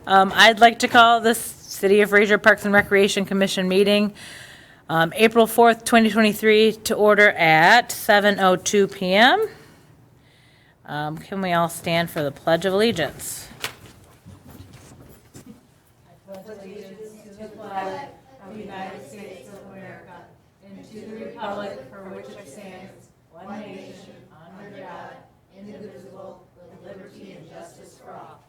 I'd like to call this City of Fraser Parks and Recreation Commission meeting, April 4th, 2023, to order at 7:02 PM. Can we all stand for the Pledge of Allegiance? I pledge allegiance to the flag of the United States of America and to the republic for which it stands, one nation, under God, indivisible, with liberty and justice for all.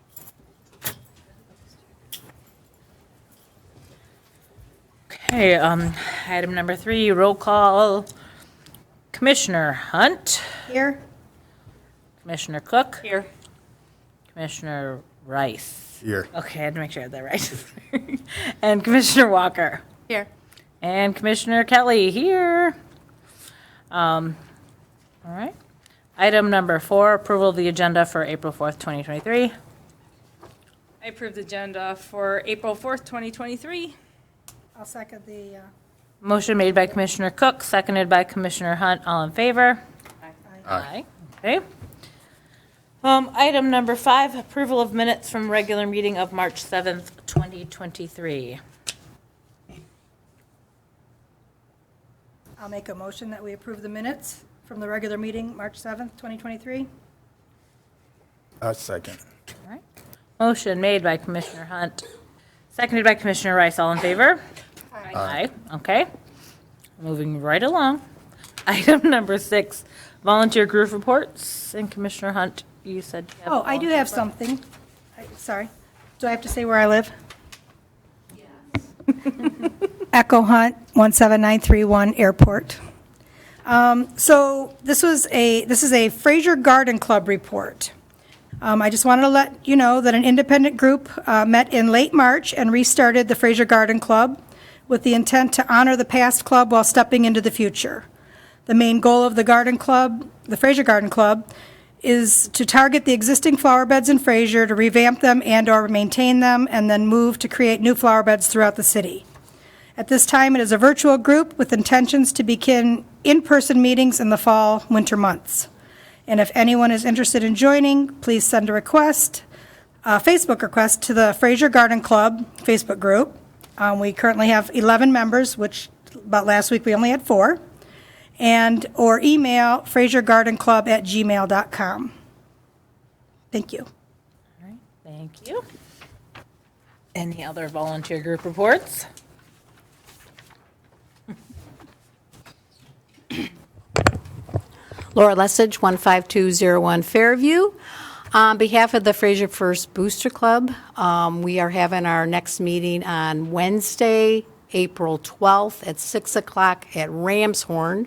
Okay, item number 3, roll call. Commissioner Hunt. Here. Commissioner Cook. Here. Commissioner Rice. Here. Okay, I had to make sure I had that right. And Commissioner Walker. Here. And Commissioner Kelly here. All right. Item number 4, approval of the agenda for April 4th, 2023. I approve the agenda for April 4th, 2023. I'll second the, Motion made by Commissioner Cook, seconded by Commissioner Hunt. All in favor? Aye. Okay. Item number 5, approval of minutes from regular meeting of March 7th, 2023. I'll make a motion that we approve the minutes from the regular meeting, March 7th, 2023. Second. All right. Motion made by Commissioner Hunt, seconded by Commissioner Rice. All in favor? Aye. Okay. Moving right along. Item number 6, volunteer group reports. And Commissioner Hunt, you said you have. Oh, I do have something. Sorry. Do I have to say where I live? Yes. Echo Hunt, 17931 Airport. So this is a Fraser Garden Club report. I just wanted to let you know that an independent group met in late March and restarted the Fraser Garden Club with the intent to honor the past club while stepping into the future. The main goal of the Garden Club, the Fraser Garden Club, is to target the existing flower beds in Fraser, to revamp them and/or maintain them, and then move to create new flower beds throughout the city. At this time, it is a virtual group with intentions to begin in-person meetings in the fall, winter months. And if anyone is interested in joining, please send a request, a Facebook request, to the Fraser Garden Club Facebook group. We currently have 11 members, which about last week we only had 4. Or email frasergardenclub@gmail.com. Thank you. All right. Thank you. Any other volunteer group reports? Laura Lessage, 15201 Fairview. On behalf of the Fraser First Booster Club, we are having our next meeting on Wednesday, April 12th at 6 o'clock at Ramshorn.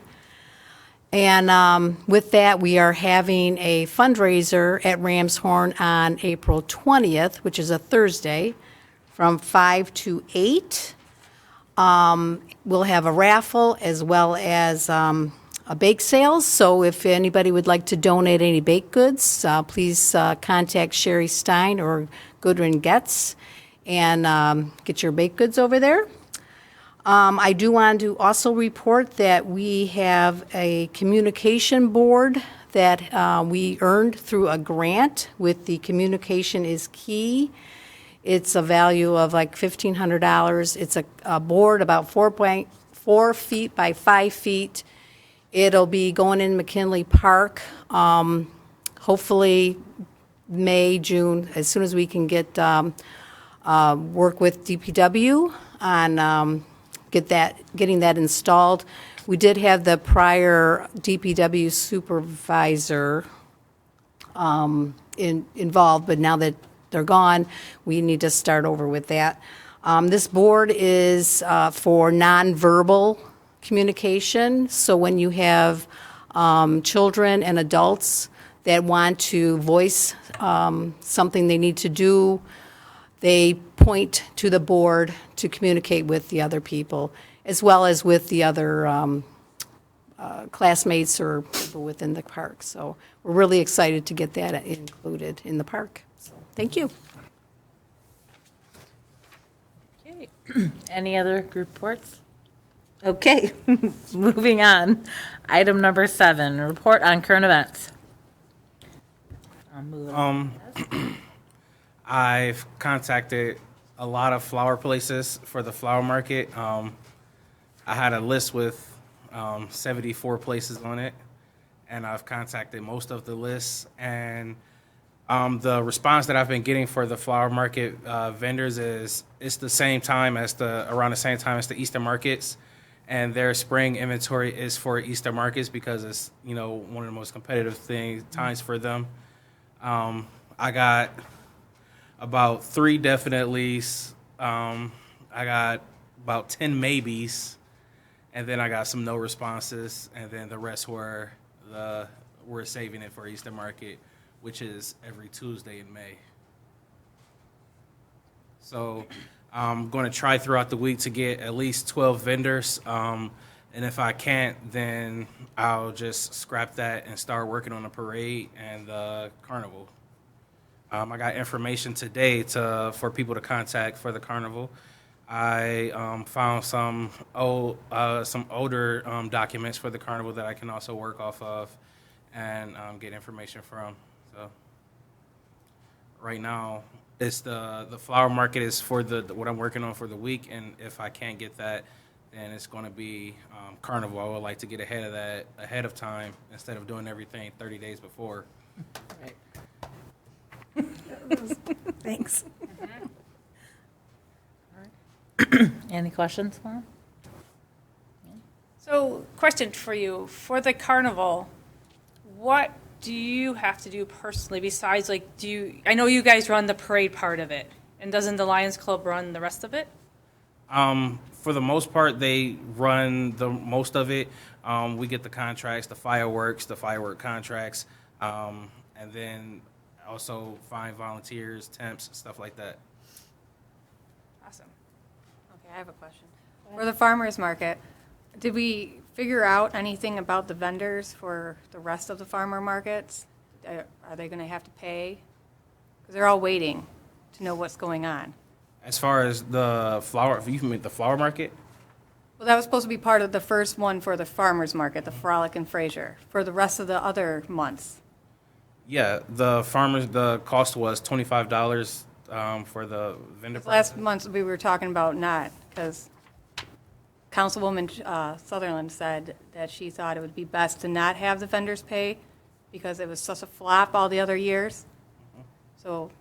And with that, we are having a fundraiser at Ramshorn on April 20th, which is a Thursday, from 5 to 8. We'll have a raffle as well as a bake sale. So if anybody would like to donate any baked goods, please contact Sherry Stein or Goodwin Getz and get your baked goods over there. I do want to also report that we have a communication board that we earned through a grant with the Communication is Key. It's a value of like $1,500. It's a board about 4.4 feet by 5 feet. It'll be going in McKinley Park, hopefully May, June, as soon as we can get work with DPW on getting that installed. We did have the prior DPW supervisor involved, but now that they're gone, we need to start over with that. This board is for nonverbal communication. So when you have children and adults that want to voice something they need to do, they point to the board to communicate with the other people, as well as with the other classmates or people within the park. So we're really excited to get that included in the park. So thank you. Okay. Any other group reports? Okay, moving on. Item number 7, report on current events. I've contacted a lot of flower places for the flower market. I had a list with 74 places on it, and I've contacted most of the lists. And the response that I've been getting for the flower market vendors is it's the same time as around the same time as the Easter markets, and their spring inventory is for Easter markets because it's one of the most competitive times for them. I got about 3 definite leads. I got about 10 maybes, and then I got some no responses, and then the rest we're saving it for Easter market, which is every Tuesday in May. So I'm going to try throughout the week to get at least 12 vendors. And if I can't, then I'll just scrap that and start working on the parade and the carnival. I got information today for people to contact for the carnival. I found some older documents for the carnival that I can also work off of and get information from. So right now, it's the flower market is for what I'm working on for the week, and if I can't get that, then it's going to be carnival. I would like to get ahead of time instead of doing everything 30 days before. Right. Thanks. Any questions, Mom? So, question for you. For the carnival, what do you have to do personally besides, I know you guys run the parade part of it, and doesn't the Lions Club run the rest of it? For the most part, they run the most of it. We get the contracts, the firework contracts, and then also find volunteers, temps, stuff like that. Awesome. Okay, I have a question. For the farmer's market, did we figure out anything about the vendors for the rest of the farmer markets? Are they going to have to pay? Because they're all waiting to know what's going on. As far as the flower, you mean the flower market? Well, that was supposed to be part of the first one for the farmer's market, the Frolic and Fraser, for the rest of the other months. Yeah, the cost was $25 for the vendor. Last month, we were talking about not, because Councilwoman Sutherland said that she thought it would be best to not have the vendors pay because it was such a flop all the other years. So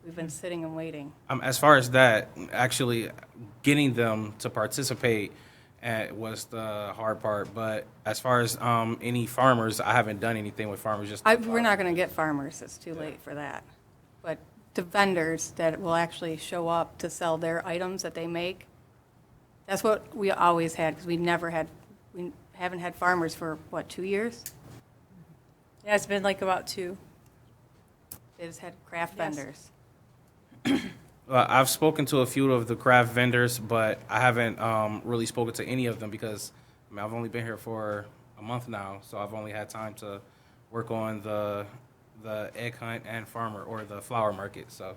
we've been sitting and waiting. As far as that, actually getting them to participate was the hard part. But as far as any farmers, I haven't done anything with farmers. We're not going to get farmers. It's too late for that. But the vendors that will actually show up to sell their items that they make, that's what we always had, because we haven't had farmers for, 2 years? Yeah, it's been about 2. They just had craft Yes. vendors. I've spoken to a few of the craft vendors, but I haven't really spoken to any of them because I've only been here for a month now, so I've only had time to work on the egg hunt and farmer or the flower market. So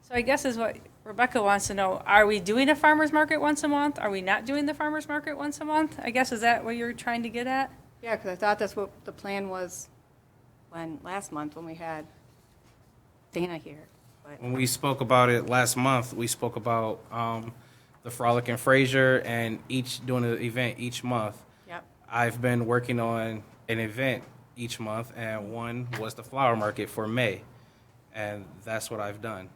So I guess is what Rebecca wants to know. Are we doing a farmer's market once a month? Are we not doing the farmer's market once a month? I guess, is that what you're trying to get at? Yeah, because I thought that's what the plan was last month when we had Dana here. But when we spoke about it last month, we spoke about the Frolic and Fraser and doing an event each month. Yep. I've been working on an event each month, and one was the flower market for May, and that's what I've done.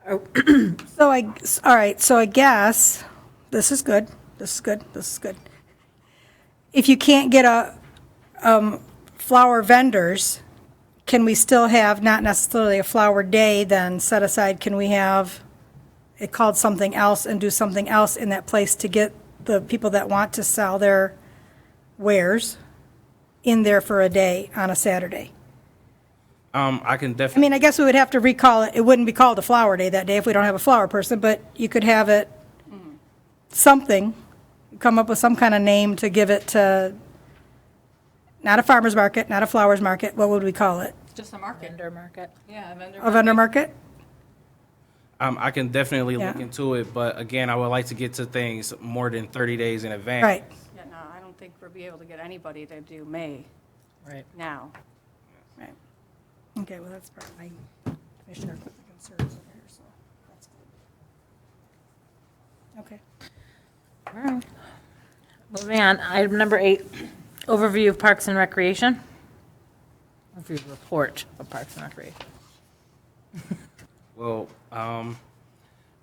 All right, so I guess, this is good. If you can't get flower vendors, can we still have, not necessarily a flower day then set aside, can we have it called something else and do something else in that place to get the people that want to sell their wares in there for a day on a Saturday? I can I definitely. mean, I guess we would have to recall it. It wouldn't be called a flower day that day if we don't have a flower person, but you could have it something, come up with some kind of name to give it to, not a farmer's market, not a flowers market, what would we call it? just a market. Vendor market. Yeah, a vendor A vendor market? I can definitely look Yeah. into it, but again, I would like to get to things more than 30 days in advance. Right. Yeah, no, I don't think we'll be able to get anybody to do May Right. now. Right. Okay, well, that's part of my commissioner concerns in here, so that's good. Okay. All right. Moving on, item number 8, overview of Parks and Recreation. Overview report of Parks and Recreation. Well,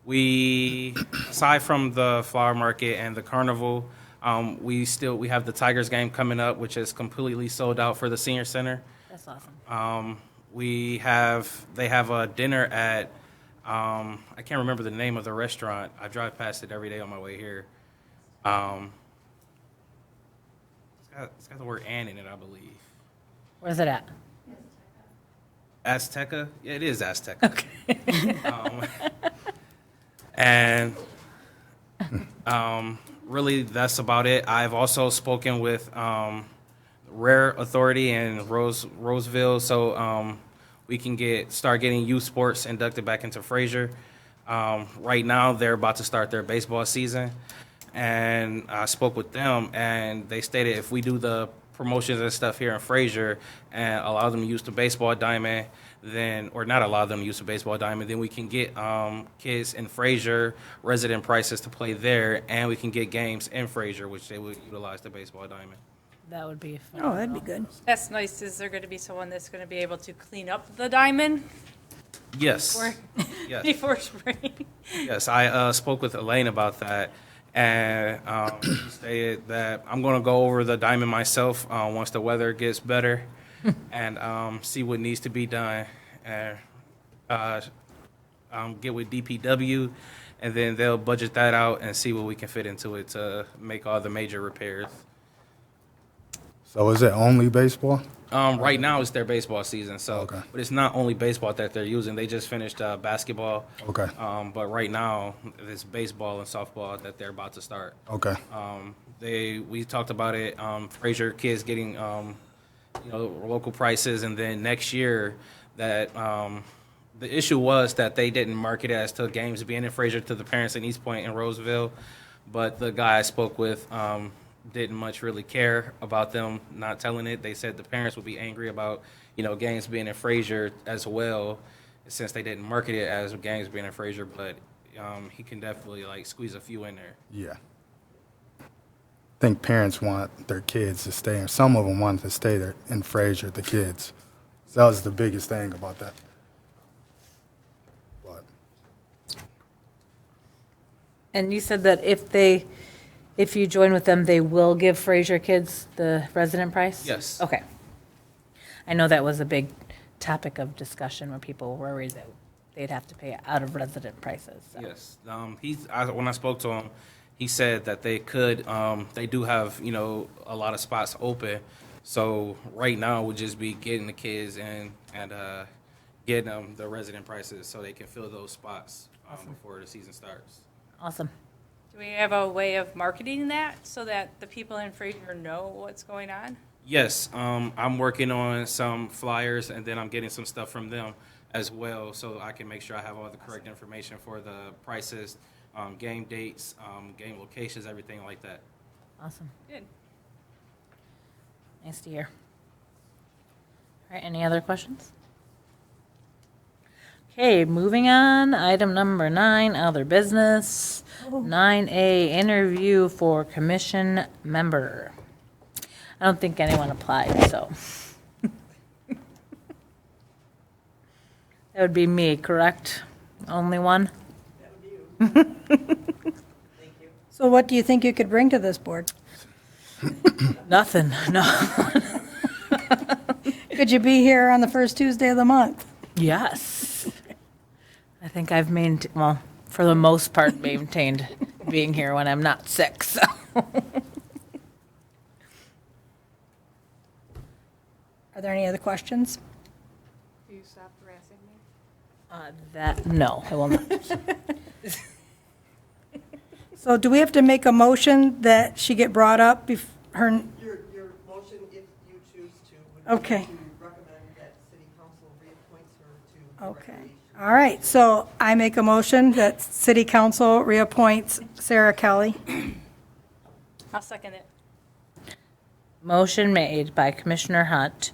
we, aside from the flower market and the carnival, we have the Tigers game coming up, which is completely sold out for the senior center. That's awesome. They have a dinner at, I can't remember the name of the restaurant. I drive past it every day on my way here. It's got the word "and" in it, I believe. Where's it at? Azteca? Yeah, it is Azteca. Okay. And really, that's about it. I've also spoken with Rare Authority in Roseville, so we can start getting youth sports inducted back into Fraser. Right now, they're about to start their baseball season, and I spoke with them, and they stated if we do the promotions and stuff here in Fraser and allow them to use the baseball diamond, or not allow them to use the baseball diamond, then we can get kids in Fraser resident prices to play there, and we can get games in Fraser, which they would utilize the baseball diamond. That would be fun. Oh, that'd be good. That's nice. Is there going to be someone that's going to be able to clean up the diamond Yes. Yes. before spring? Yes, I spoke with Elaine about that, and she stated that I'm going to go over the diamond myself once the weather gets better and see what needs to be done, and get with DPW, and then they'll budget that out and see what we can fit into it to make all the major repairs. So is it only baseball? Right now it's their baseball season, so Okay. but it's not only baseball that they're using. They just finished basketball. Okay. But right now it's baseball and softball that they're about to start. Okay. We talked about it. Fraser kids getting local prices, and then next year that the issue was that they didn't market it as to games being in Fraser to the parents in East Point and Roseville, but the guy I spoke with didn't much really care about them not telling it. They said the parents would be angry about games being in Fraser as well, since they didn't market it as games being in Fraser, but he can definitely squeeze a few in there. Yeah. I think parents want their kids to stay, and some of them want to stay there in Fraser, the kids. So that was the biggest thing about that. But And you said that if you join with them, they will give Fraser kids the resident price? Yes. Okay. I know that was a big topic of discussion where people were worried that they'd have to pay out of resident prices. So. Yes. When I spoke to him, he said that they do have, a lot of spots open. So right now would just be getting the kids in and getting them the resident prices so they can fill those spots before the season starts. Awesome. Do we have a way of marketing that so that the people in Fraser know what's going on? Yes. I'm working on some flyers, and then I'm getting some stuff from them as well, so I can make sure I have all the correct information for the prices, game dates, game locations, everything like that. Awesome. Good. Nice to hear. All right, any other questions? Okay, moving on. Item number 9, other business. 9A, interview for commission member. I don't think anyone applied, so. That would be me, correct? Only one? So what do you think you could bring to this board? Nothing, no. Could you be here on the first Tuesday of the month? Yes. I think I've well, for the most part, maintained being here when I'm not sick, so. Are there any other questions? Do you stop harassing me? No, I will not. So do we have to make a motion that she get brought up her? Your motion, if you choose to, would be Okay. to recommend that city council reappoints her to Okay. recreation. All right, so I make a motion that City Council reappoints Sarah Kelly. I'll second it. Motion made by Commissioner Hunt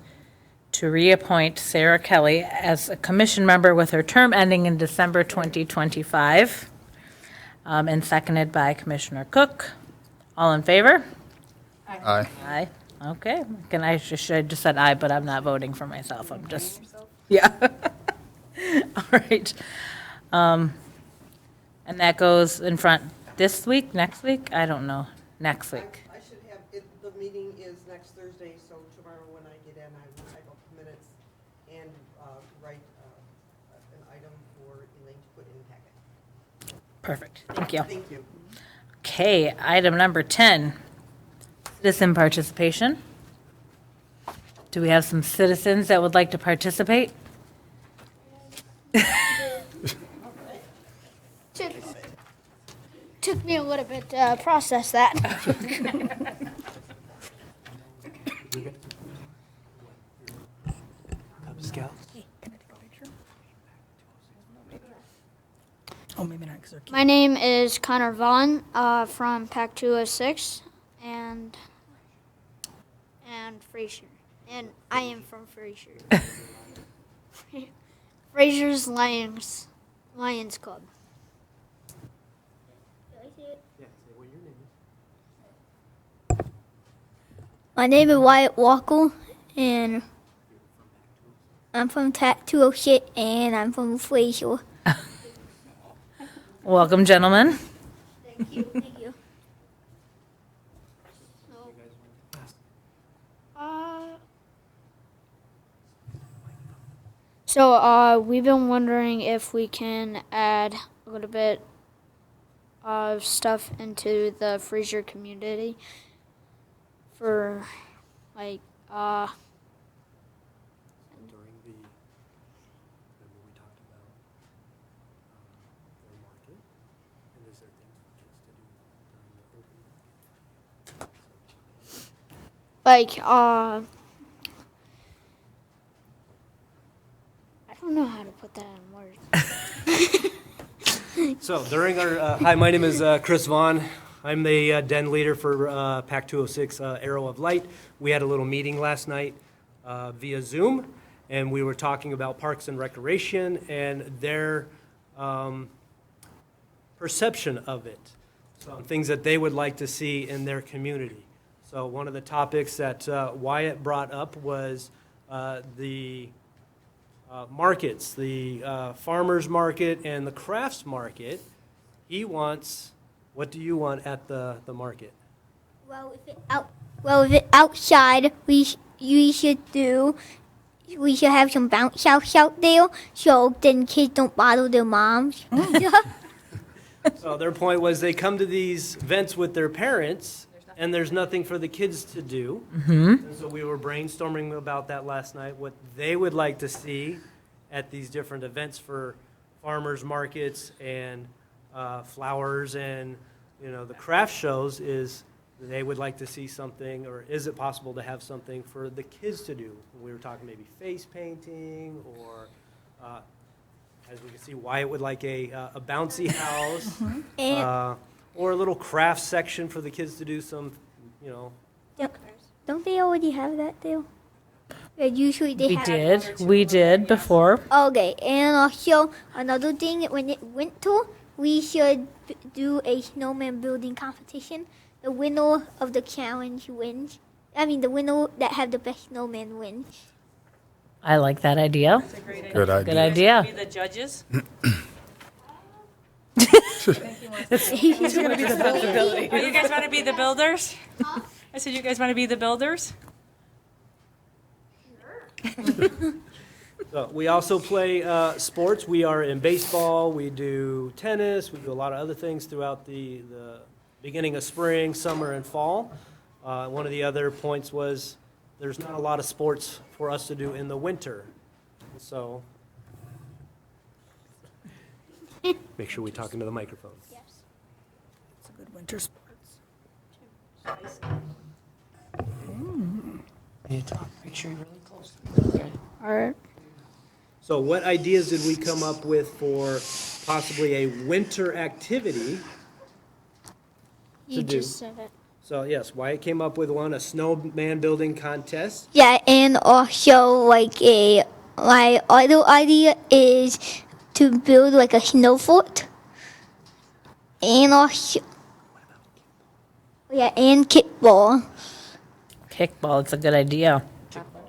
to reappoint Sarah Kelly as a commission member with her term ending in December 2025, and seconded by Commissioner Cook. All in favor? Aye. Aye. Okay. Should have just said aye, but I'm not voting for myself. I'm just, yeah. All right. And that goes in front this week, next week? I don't know. Next week. I should have, the meeting is next Thursday, so tomorrow when I get in, I will type up the minutes and write an item for Elaine to put in the packet. Perfect. Thank you. Thank you. Okay, item number 10, citizen participation. Do we have some citizens that would like to participate? Took me a little bit to process that. Oh, maybe not, because they're My name is Connor Vaughn from Pack 206 and Fraser. And I am from Fraser. Fraser's Lions Club. My name is Wyatt Walker, and I'm from Pack 206, and I'm from Fraser. Welcome, gentlemen. Thank you. Thank you. So, we've been wondering if we can add a little bit of stuff into the Fraser community for, like, During the, remember we talked about their market, and is there things for kids to do during the open market? I don't know how to put that in words. So during our, hi, my name is Chris Vaughn. I'm the den leader for Pack 206 Arrow of Light. We had a little meeting last night via Zoom, and we were talking about parks and recreation and their perception of it. So things that they would like to see in their community. So one of the topics that Wyatt brought up was the markets, the farmers market and the crafts market. He wants, what do you want at the market? Well, if it's outside, we should have some bounce house out there, so then kids don't bother their moms. So their point was they come to these events with their parents, and there's nothing for the kids to do. And so we were brainstorming about that last night, what they would like to see at these different events for farmers markets and flowers and, you know, the craft shows is they would like to see something, or is it possible to have something for the kids to do? We were talking maybe face painting, or as we can see, Wyatt would like a bouncy house, or a little craft section for the kids to do some, you know. Don't they already have that there? Usually they have. We did before. Okay, and also another thing, when it winter, we should do a snowman building competition. The winner of the challenge wins. I mean, the winner that have the best snowman wins. I like that idea. Good idea. Good idea. Be the judges. He's Oh, you guys want to be the builders? I said, you guys want to be the builders? So we also play sports. We are in baseball. We do tennis. We do a lot of other things throughout the beginning of spring, summer, and fall. One of the other points was there's not a lot of sports for us to do in the winter. So make sure we talk into the microphone. Yes. It's a good winter sports. You talk. Make sure you're really close. All right. So what ideas did we come up with for possibly a winter activity? You do. just said it. So yes, Wyatt came up with one, a snowman building contest. Yeah, and also like my other idea is to build like a snow fort, and also and kickball. Kickball, it's a good idea.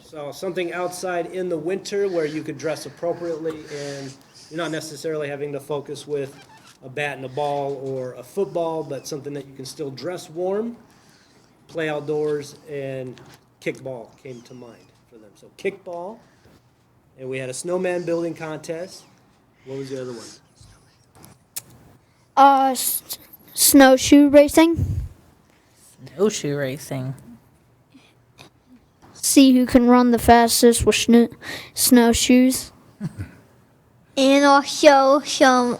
So something outside in the winter where you could dress appropriately and you're not necessarily having to focus with a bat and a ball or a football, but something that you can still dress warm, play outdoors, and kickball came to mind for them. So kickball, and we had a snowman building contest. What was the other one? Snowshoe racing. Snowshoe racing. See who can run the fastest with snowshoes. And also some.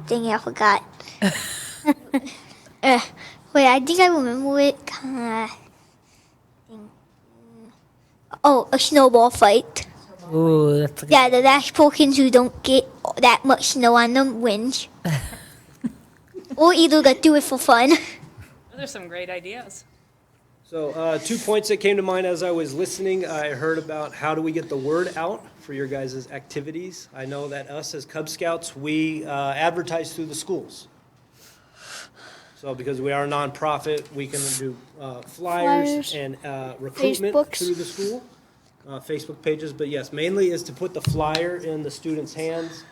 Dang, I forgot. Wait, I think I remember it. Oh, a snowball fight. Ooh, that's a good. Yeah, the last Porkins who don't get that much snow on them wins. Or either they do it for fun. Those are some great ideas. So 2 points that came to mind as I was listening. I heard about how do we get the word out for your guys' activities. I know that us as Cub Scouts, we advertise through the schools. So because we are a nonprofit, we can do flyers and recruitment Facebooks. through the school, Facebook pages. But yes, mainly is to put the flyer in the students' hands.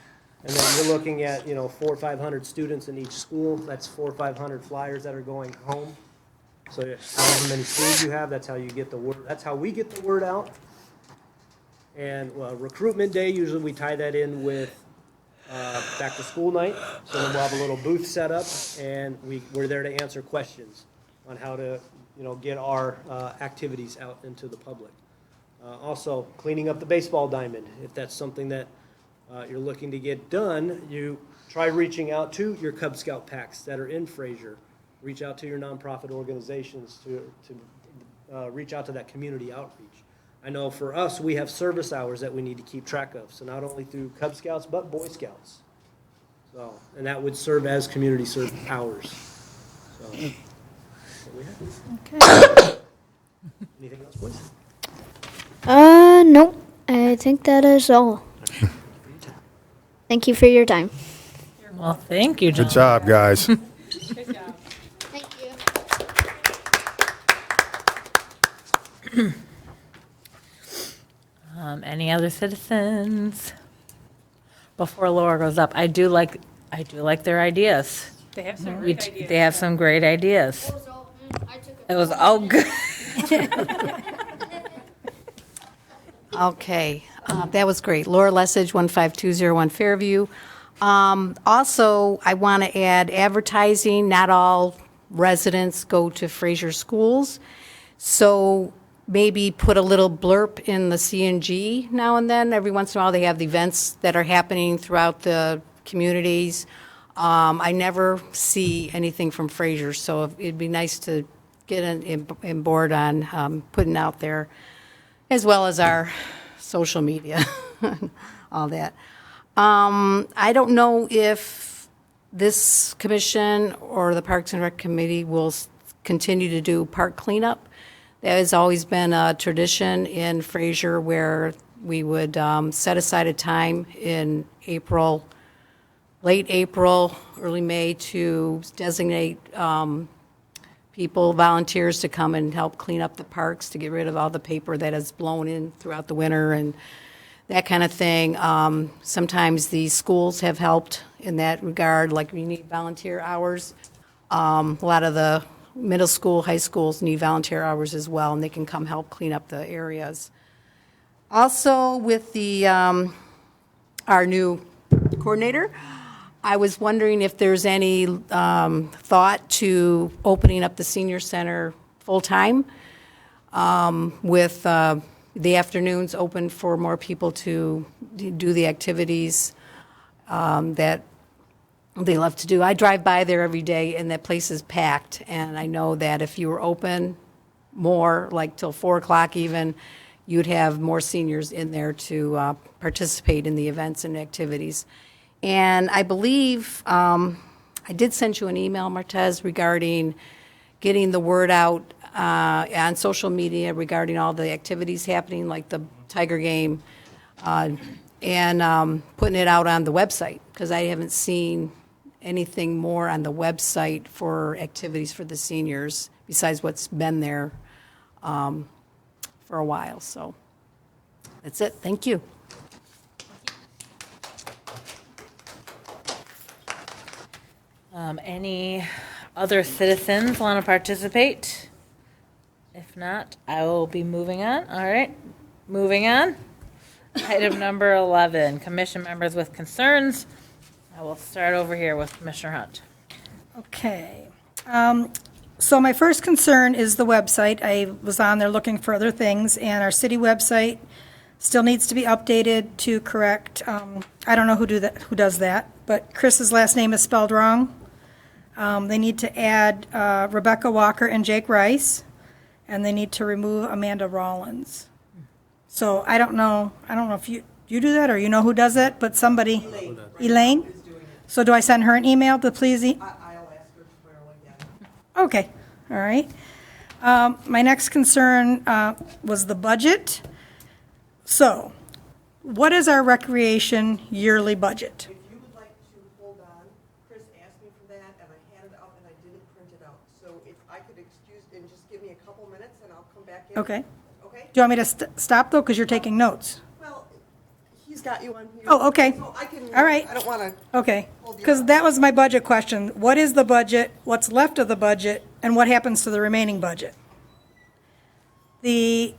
And then you're looking at, 400 or 500 students in each school. That's 400 or 500 flyers that are going home. So however many schools you have, that's how you get the word. That's how we get the word out. And recruitment day, usually we tie that in with back to school night. So then we'll have a little booth set up, and we're there to answer questions on how to, get our activities out into the public. Also, cleaning up the baseball diamond. If that's something that you're looking to get done, you try reaching out to your Cub Scout packs that are in Fraser. Reach out to your nonprofit organizations to reach out to that community outreach. I know for us, we have service hours that we need to keep track of. So not only through Cub Scouts, but Boy Scouts. So, and that would serve as community service hours. So, that's what we have. Okay. Anything else, boys? Nope. I think that is all. Thank you for your time. Well, thank you, John. Good job, guys. Good job. Thank you. Any other citizens? Before Laura goes up, I do like their ideas. They have some great ideas. They have some great ideas. It was all good. Okay, that was great. Laura Lessig, 15201 Fairview. Also, I want to add advertising. Not all residents go to Fraser schools. So maybe put a little blurb in the CNG now and then. Every once in a while, they have the events that are happening throughout the communities. I never see anything from Fraser, so it'd be nice to get in board on putting out there, as well as our social media, all that. I don't know if this commission or the Parks and Rec Committee will continue to do park cleanup. That has always been a tradition in Fraser where we would set aside a time in April, late April, early May, to designate people, volunteers to come and help clean up the parks, to get rid of all the paper that has blown in throughout the winter and that kind of thing. Sometimes the schools have helped in that regard, like we need volunteer hours. A lot of the middle school, high schools need volunteer hours as well, and they can come help clean up the areas. Also, with the our new coordinator, I was wondering if there's any thought to opening up the senior center full-time with the afternoons open for more people to do the activities that they love to do. I drive by there every day, and that place is packed, and I know that if you were open more, like till 4 o'clock even, you'd have more seniors in there to participate in the events and activities. And I believe I did send you an email, Martez, regarding getting the word out on social media regarding all the activities happening, like the Tiger game, and putting it out on the website, because I haven't seen anything more on the website for activities for the seniors besides what's been there for a while. So that's it. Thank you. Any other citizens want to participate? If not, I will be moving on. All right, moving on. Item number 11, commission members with concerns. I will start over here with Commissioner Hunt. Okay. So my first concern is the website. I was on there looking for other things, and our city website still needs to be updated to correct. I don't know who does that, but Chris's last name is spelled wrong. They need to add Rebecca Walker and Jake Rice, and they need to remove Amanda Rollins. So I don't know if you do that or you know who does it, but somebody. Elaine? So do I send her an email to please? I'll ask her tomorrow again. Okay, all right. My next concern was the budget. So what is our recreation yearly budget? If you would like to hold on, Chris asked me for that, and I had it out, and I didn't print it out. So if I could excuse, and just give me a couple minutes, and I'll come back in. Okay. Okay? Do you want me to stop, though, because you're taking notes? Well, he's got you on here. Oh, okay. So I can. All right. I don't want to. Okay, Hold you because up. that was my budget question. What is the budget, what's left of the budget, and what happens to the remaining budget? The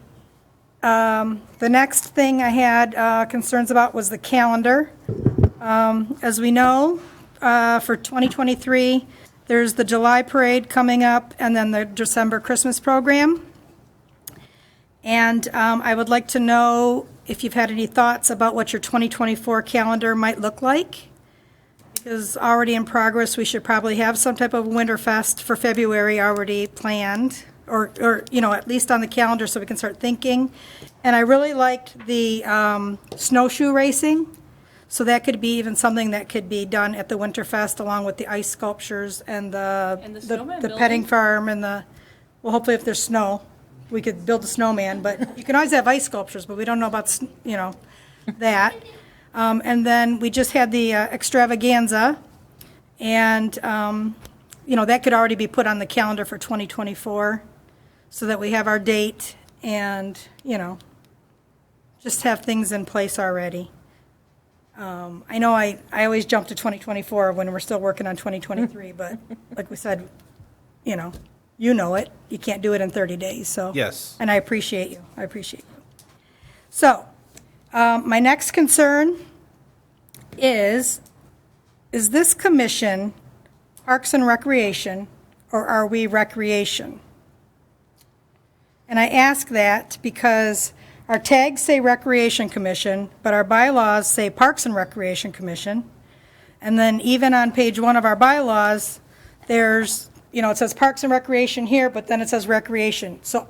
next thing I had concerns about was the calendar. As we know, for 2023, there's the July parade coming up, and then the December Christmas program. And I would like to know if you've had any thoughts about what your 2024 calendar might look like. Because already in progress, we should probably have some type of Winterfest for February already planned, or at least on the calendar so we can start thinking. And I really liked the snowshoe racing, so that could be even something that could be done at the Winterfest along with the ice sculptures and the snowman the building? petting farm and well, hopefully if there's snow, we could build a snowman, but you can always have ice sculptures, but we don't know about, that. And then we just had the extravaganza, and, that could already be put on the calendar for 2024, so that we have our date and, just have things in place already. I know I always jump to 2024 when we're still working on 2023, but like we said, you know it. You can't do it in 30 days, so. Yes. And I appreciate you. So, my next concern is this commission Parks and Recreation, or are we Recreation? And I ask that because our tags say Recreation Commission, but our bylaws say Parks and Recreation Commission. And then even on page 1 of our bylaws, there's, it says Parks and Recreation here, but then it says Recreation. So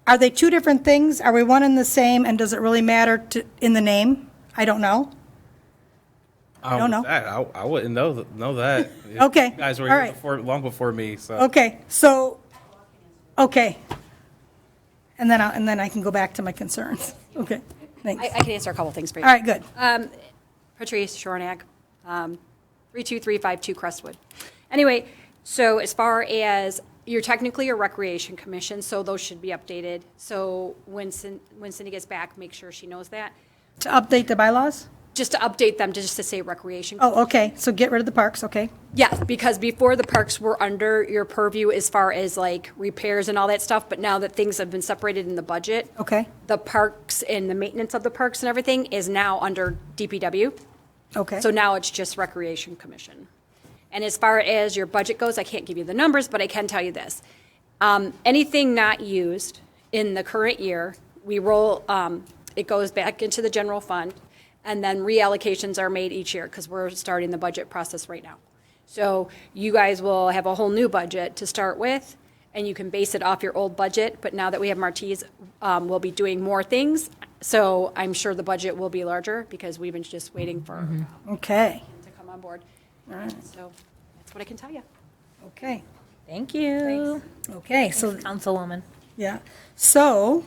are they two different things? Are we one and the same, and does it really matter in the name? I don't know. I don't know. I wouldn't know that. Okay, You guys were all here right. long before me, so. Okay, so, okay. And then I can go back to my concerns. Okay, thanks. I can answer a couple things for you. All right, good. Patrice Shornack, 32352 Crestwood. Anyway, so as far as, you're technically a recreation commission, so those should be updated. So when Cindy gets back, make sure she knows that. To update the bylaws? Just to update them, just to say recreation. Oh, okay, so get rid of the parks, okay. Yes, because before the parks were under your purview as far as like repairs and all that stuff, but now that things have been separated in the budget. Okay. The parks and the maintenance of the parks and everything is now under DPW. Okay. So now it's just Recreation Commission. And as far as your budget goes, I can't give you the numbers, but I can tell you this. Anything not used in the current year, we roll, it goes back into the general fund, and then reallocations are made each year because we're starting the budget process right now. So you guys will have a whole new budget to start with, and you can base it off your old budget, but now that we have Martise, we'll be doing more things. So I'm sure the budget will be larger because we've been just waiting for Okay, to come on board. So that's what I can tell you. okay, Thank you. okay, so, Councilwoman. yeah. So,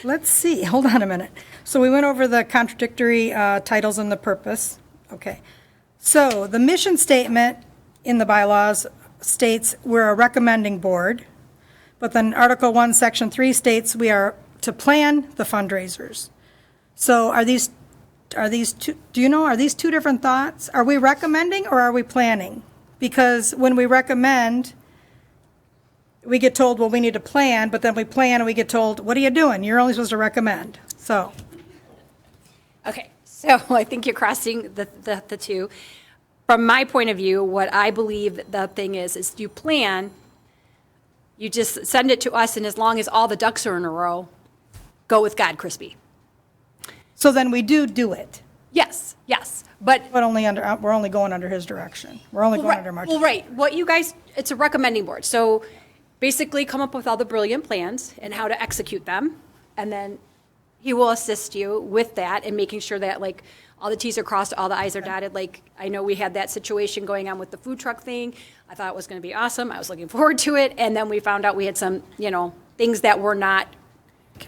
let's see, hold on a minute. So we went over the contradictory titles and the purpose. Okay. So the mission statement in the bylaws states we're a recommending board, but then Article 1, Section 3 states we are to plan the fundraisers. So are these two, do you know, are these two different thoughts? Are we recommending or are we planning? Because when we recommend, we get told, well, we need to plan, but then we plan and we get told, what are you doing? You're only supposed to recommend. So, Okay, so I think you're crossing the two. From my point of view, what I believe the thing is you plan, you just send it to us, and as long as all the ducks are in a row, go with God, Crispy. so then we do it, Yes, yes, but. but only under, we're only going under his direction. We're only going under Martinez. Well, right, what you guys, it's a recommending board, so basically come up with all the brilliant plans and how to execute them, and then he will assist you with that and making sure that, like, all the Ts are crossed, all the Is are dotted. Like, I know we had that situation going on with the food truck thing. I thought it was going to be awesome. I was looking forward to it. And then we found out we had some, things that were not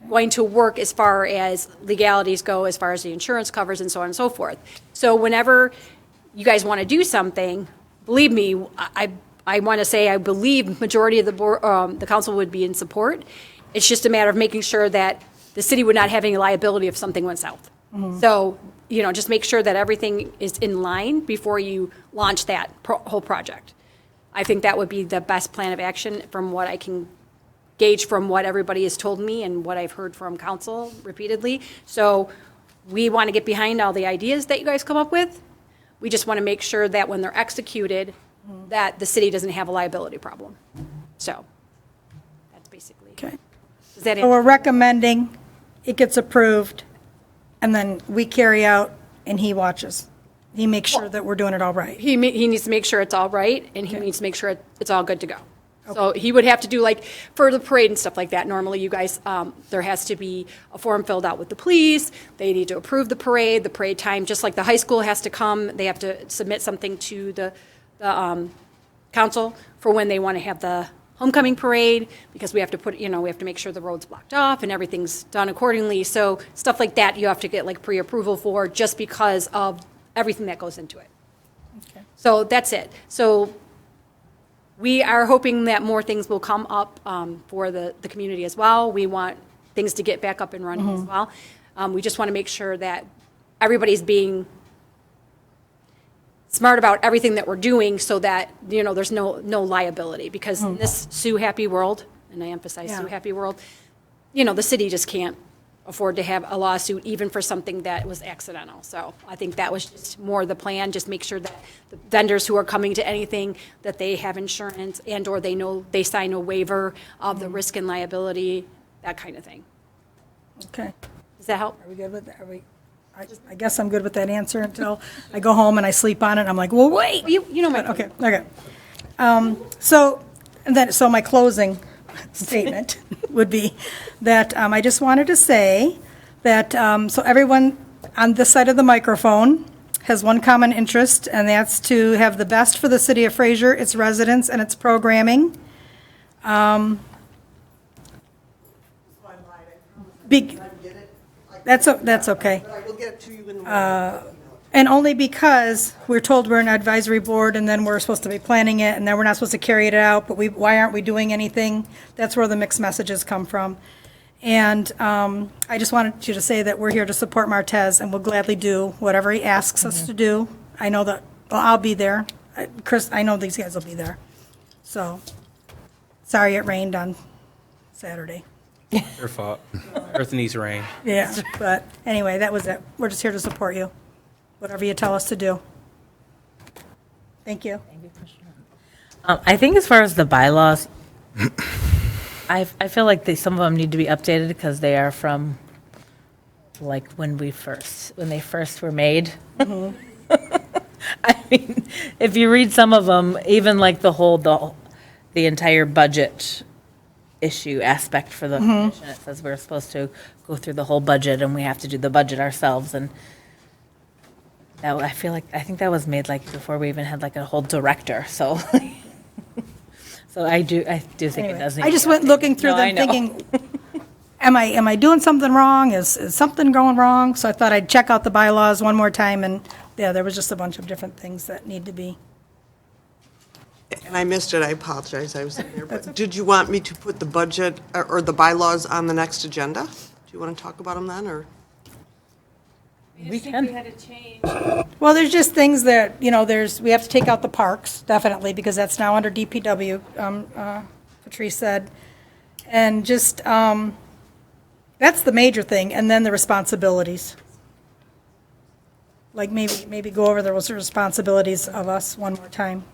going to work as far as legalities go, as far as the insurance covers and so on and so forth. So whenever you guys want to do something, believe me, I want to say I believe majority of the board, the council would be in support. It's just a matter of making sure that the city would not have any liability if something went south. So, just make sure that everything is in line before you launch that whole project. I think that would be the best plan of action from what I can gauge from what everybody has told me and what I've heard from council repeatedly. So we want to get behind all the ideas that you guys come up with. We just want to make sure that when they're executed, that the city doesn't have a liability problem. So that's basically. Okay. Is that So we're it? recommending, it gets approved, and then we carry out, and he watches. He makes sure that we're doing it all right. He needs to make sure it's all right, and he needs to make sure it's all good to go. So he would have to do, like, for the parade and stuff like that, normally you guys, there has to be a form filled out with the police, they need to approve the parade time, just like the high school has to come, they have to submit something to the council for when they want to have the homecoming parade, because we have to we have to make sure the road's blocked off and everything's done accordingly. So stuff like that, you have to get, like, pre-approval for, just because of everything that goes into it. Okay. So that's it. So we are hoping that more things will come up for the community as well. We want things to get back up and running as well. We just want to make sure that everybody's being smart about everything that we're doing, so that, there's no liability. Because in this Sue Happy world, and I emphasize Yeah. Sue Happy world, the city just can't afford to have a lawsuit even for something that was accidental. So I think that was just more the plan, just make sure that the vendors who are coming to anything, that they have insurance and/or they know they sign a waiver of the risk and liability, that kind of thing. Okay. Does that help? Are we good with that? I guess I'm good with that answer until I go home and I sleep on it, and I'm like, well, wait. You know my. Okay. So my closing statement would be that I just wanted to say that, so everyone on this side of the microphone has one common interest, and that's to have the best for the city of Fraser, its residents, and its programming. That's okay. But I will get it to you in the morning. And only because we're told we're an advisory board, and then we're supposed to be planning it, and then we're not supposed to carry it out, but why aren't we doing anything? That's where the mixed messages come from. And I just wanted you to say that we're here to support Martez, and we'll gladly do whatever he asks us to do. I know that, well, I'll be there. Chris, I know these guys will be there. So, sorry it rained on Saturday. Your fault. Earth needs rain. Yeah, but anyway, that was it. We're just here to support you, whatever you tell us to do. Thank you. I think as far as the bylaws, I feel like some of them need to be updated because they are from, like, when they first were made. I mean, if you read some of them, even like the the entire budget issue aspect for the commission. It says we're supposed to go through the whole budget and we have to do the budget ourselves, and that, I think that was made like before we even had like a whole director, so. So I do think it does need I just to be went updated. looking through No, I them know. thinking, am I doing something wrong? Is something going wrong? So I thought I'd check out the bylaws one more time, and yeah, there was just a bunch of different things that need to be. And I missed it, I apologize, I was in there. But did you want me to put the budget or the bylaws on the next agenda? Do you want to talk about them then, or? We can. We had to change. Well, there's just things that, we have to take out the parks, definitely, because that's now under DPW, Patrice said. And just, that's the major thing, and then the responsibilities. Like maybe go over the responsibilities of us one more time.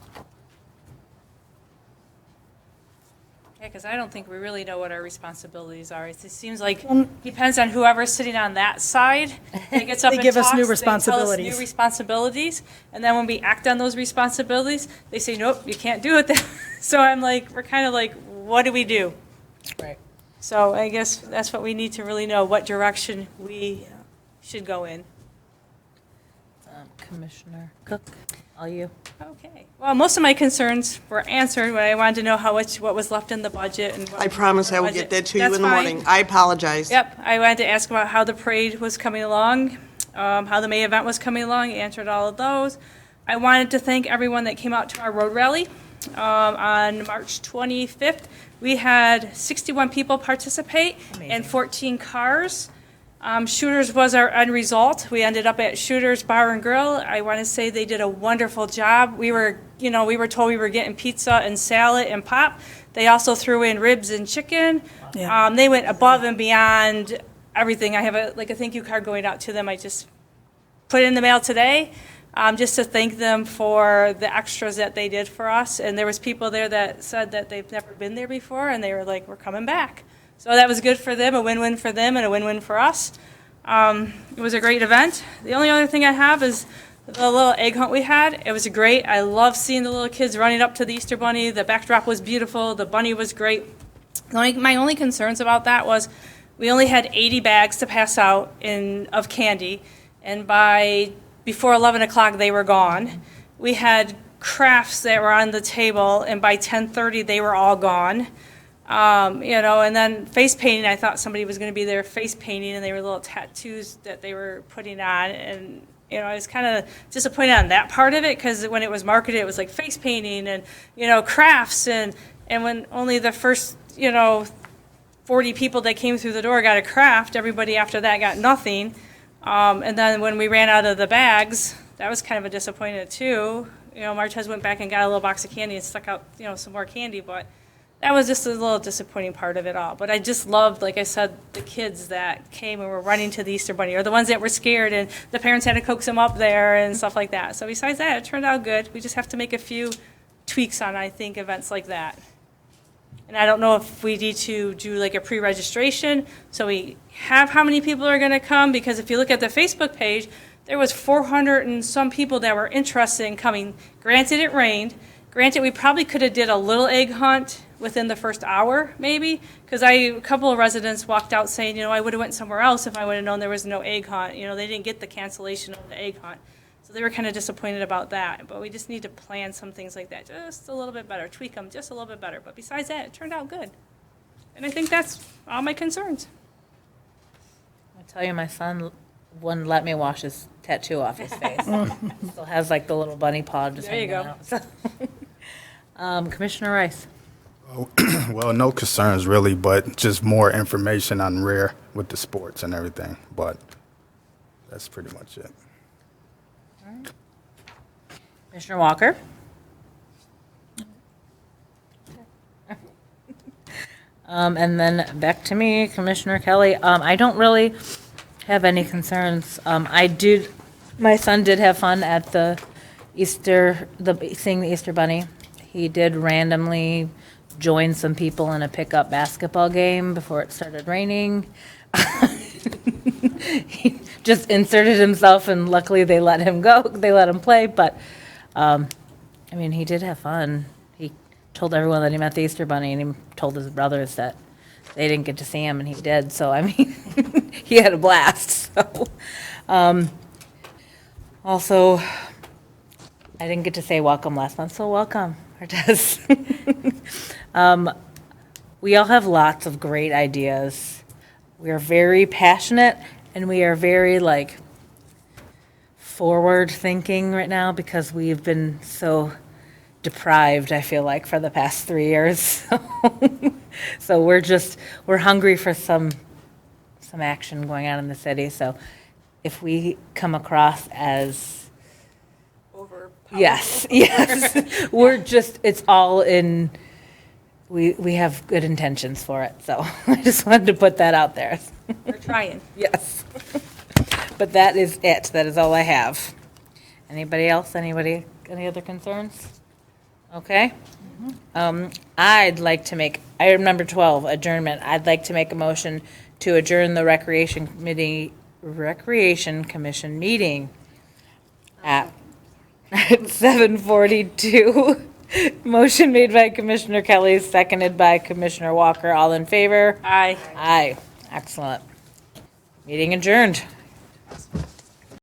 Yeah, because I don't think we really know what our responsibilities are. It seems like depends on whoever's sitting on that side. It gets up They and give us talks, new they tell us responsibilities. new responsibilities, and then when we act on those responsibilities, they say, nope, you can't do it. So I'm like, we're kind of like, what do we do? Right. So I guess that's what we need to really know, what direction we should go in. Commissioner Cook, all you. Okay. Well, most of my concerns were answered when I wanted to know what was left in the budget and. I promise I will get that to you in the That's fine. morning. I apologize. Yep, I wanted to ask about how the parade was coming along, how the May event was coming along, answered all of those. I wanted to thank everyone that came out to our road rally on March 25th. We had 61 people participate and 14 cars. Shooters was our end result. We ended up at Shooters Bar and Grill. I want to say they did a wonderful job. We were told we were getting pizza and salad and pop. They also threw in ribs and chicken. Yeah. They went above and beyond everything. I have a thank you card going out to them. I just put it in the mail today, just to thank them for the extras that they did for us. And there was people there that said that they've never been there before, and they were like, we're coming back. So that was good for them, a win-win for them and a win-win for us. It was a great event. The only other thing I have is the little egg hunt we had. It was great. I love seeing the little kids running up to the Easter Bunny. The backdrop was beautiful. The bunny was great. My only concerns about that was we only had 80 bags to pass out of candy, and before 11 o'clock they were gone. We had crafts that were on the table, and by 10:30 they were all gone. And then face painting, I thought somebody was going to be there face painting, and they were little tattoos that they were putting on. And, I was kind of disappointed on that part of it, because when it was marketed, it was like face painting and, crafts. And when only the first, 40 people that came through the door got a craft, everybody after that got nothing. And then when we ran out of the bags, that was kind of a disappointment too. Martez went back and got a little box of candy and stuck out, some more candy, but that was just a little disappointing part of it all. But I just loved, like I said, the kids that came and were running to the Easter Bunny, or the ones that were scared and the parents had to coax them up there and stuff like that. So besides that, it turned out good. We just have to make a few tweaks on, I think, events like that. And I don't know if we need to do like a pre-registration, so we have how many people are going to come, because if you look at the Facebook page, there was 400 and some people that were interested in coming. Granted, it rained. Granted, we probably could have did a little egg hunt within the first hour, maybe, because a couple of residents walked out saying, I would have went somewhere else if I would have known there was no egg hunt. They didn't get the cancellation of the egg hunt. So they were kind of disappointed about that. But we just need to plan some things like that just a little bit better, tweak them just a little bit better. But besides that, it turned out good. And I think that's all my concerns. I tell you, my son wouldn't let me wash his tattoo off his face. Still has like the little bunny paw just There you hanging go. out. Commissioner Rice. Well, no concerns really, but just more information on Rare with the sports and everything. But that's pretty much it. Commissioner Walker. And then back to me, Commissioner Kelly. I don't really have any concerns. My son did have fun at the seeing the Easter Bunny. He did randomly join some people in a pickup basketball game before it started raining. He just inserted himself, and luckily they let him go. They let him play, but he did have fun. He told everyone that he met the Easter Bunny, and he told his brothers that they didn't get to see him, and he did. So, I mean, he had a blast. So, also, I didn't get to say welcome last month, so welcome, Cortez. We all have lots of great ideas. We are very passionate, and we are very, like, forward thinking right now because we've been so deprived, I feel like, for the past 3 years. So we're hungry for some action going on in the city. So if we come across as yes, it's all in, we have good intentions for it. So I just wanted to put that out there. We're trying. Yes. But that is it. That is all I have. Anybody else? Any other concerns? Okay. I'd like to make, item number 12, adjournment. I'd like to make a motion to adjourn the Recreation Commission meeting at 7:42. Motion made by Commissioner Kelly, seconded by Commissioner Walker. All in favor? Aye. Aye. Excellent. Meeting adjourned.